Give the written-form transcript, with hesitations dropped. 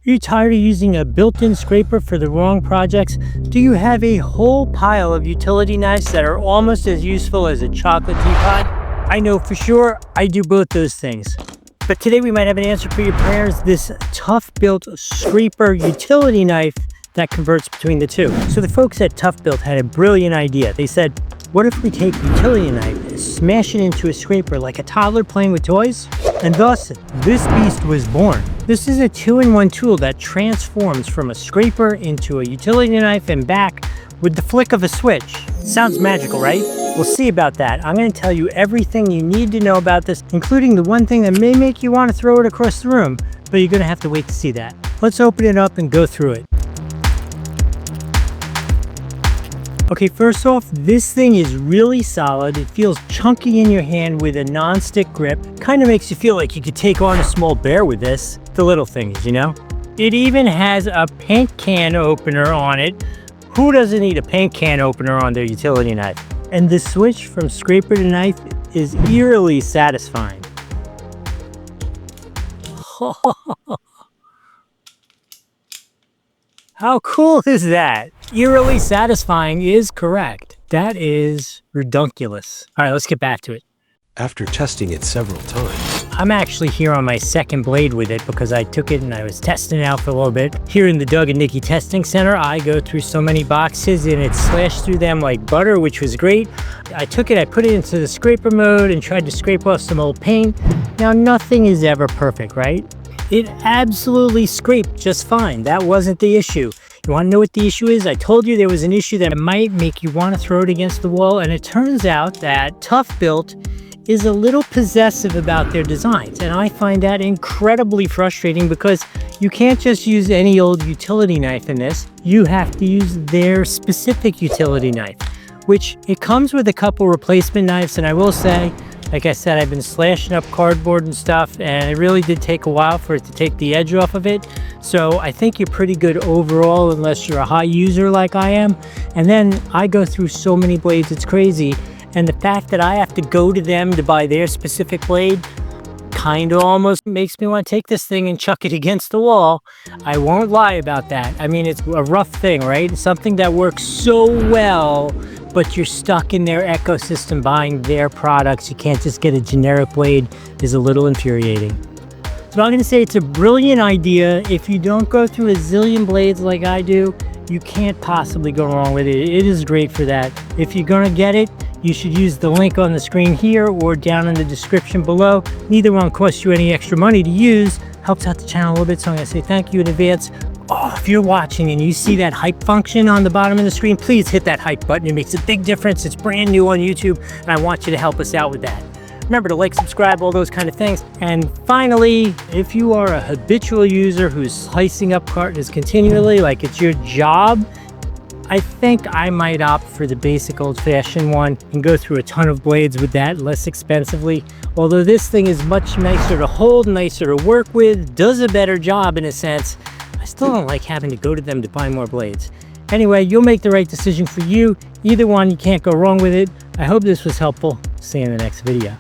Are you tired of using a built-in scraper for the wrong projects? Do you have a whole pile of utility knives that are almost as useful as a chocolate teapot? I know for sure I do both those things. But today we might have an answer for your prayers, this TOUGHBUILT scraper utility knife that converts between the two. So the folks at TOUGHBUILT had a brilliant idea. They said, what if we take a utility knife and smash it into a scraper like a toddler playing with toys? And thus, this beast was born. This is a two-in-one tool that transforms from a scraper into a utility knife and back with the flick of a switch. Sounds magical, right? We'll see about that. I'm going to tell you everything you need to know about this, including the one thing that may make you want to throw it across the room, but you're going to have to wait to see that. Let's open it up and go through it. Okay, first off, this thing is really solid. It feels chunky in your hand with a non-stick grip. Kind of makes you feel like you could take on a small bear with this. The little things, you know? It even has a paint can opener on it. Who doesn't need a paint can opener on their utility knife? And the switch from scraper to knife is eerily satisfying. How cool is that? Eerily satisfying is correct. That is redunculous. All right, let's get back to it. After testing it several times, I'm actually here on my second blade with it because I took it and I was testing it out for a little bit. Here in the Doug and Nikki Testing Center, I go through so many boxes and it slashed through them like butter, which was great. I took it, I put it into the scraper mode and tried to scrape off some old paint. Now, nothing is ever perfect, right? It absolutely scraped just fine. That wasn't the issue. You want to know what the issue is? I told you there was an issue that might make you want to throw it against the wall, and it turns out that TOUGHBUILT is a little possessive about their designs, and I find that incredibly frustrating because you can't just use any old utility knife in this. You have to use their specific utility knife, which it comes with a couple replacement knives, and I will say, like I said, I've been slashing up cardboard and stuff, and it really did take a while for it to take the edge off of it. So I think you're pretty good overall, unless you're a high user like I am. And then I go through so many blades, it's crazy. And the fact that I have to go to them to buy their specific blade kind of almost makes me want to take this thing and chuck it against the wall. I won't lie about that. I mean, it's a rough thing, right? Something that works so well, but you're stuck in their ecosystem buying their products. You can't just get a generic blade, is a little infuriating. So I'm going to say it's a brilliant idea. If you don't go through a zillion blades like I do, you can't possibly go wrong with it. It is great for that. If you're going to get it, you should use the link on the screen here or down in the description below. Neither one costs you any extra money to use. Helps out the channel a little bit, so I'm going to say thank you in advance. Oh, if you're watching and you see that hype function on the bottom of the screen, please hit that hype button. It makes a big difference. It's brand new on YouTube, and I want you to help us out with that. Remember to like, subscribe, all those kind of things. And finally, if you are a habitual user who's slicing up cartons continually, like it's your job, I think I might opt for the basic old-fashioned one and go through a ton of blades with that less expensively. Although this thing is much nicer to hold, nicer to work with, does a better job in a sense, I still don't like having to go to them to buy more blades. Anyway, you'll make the right decision for you. Either one, you can't go wrong with it. I hope this was helpful. See you in the next video.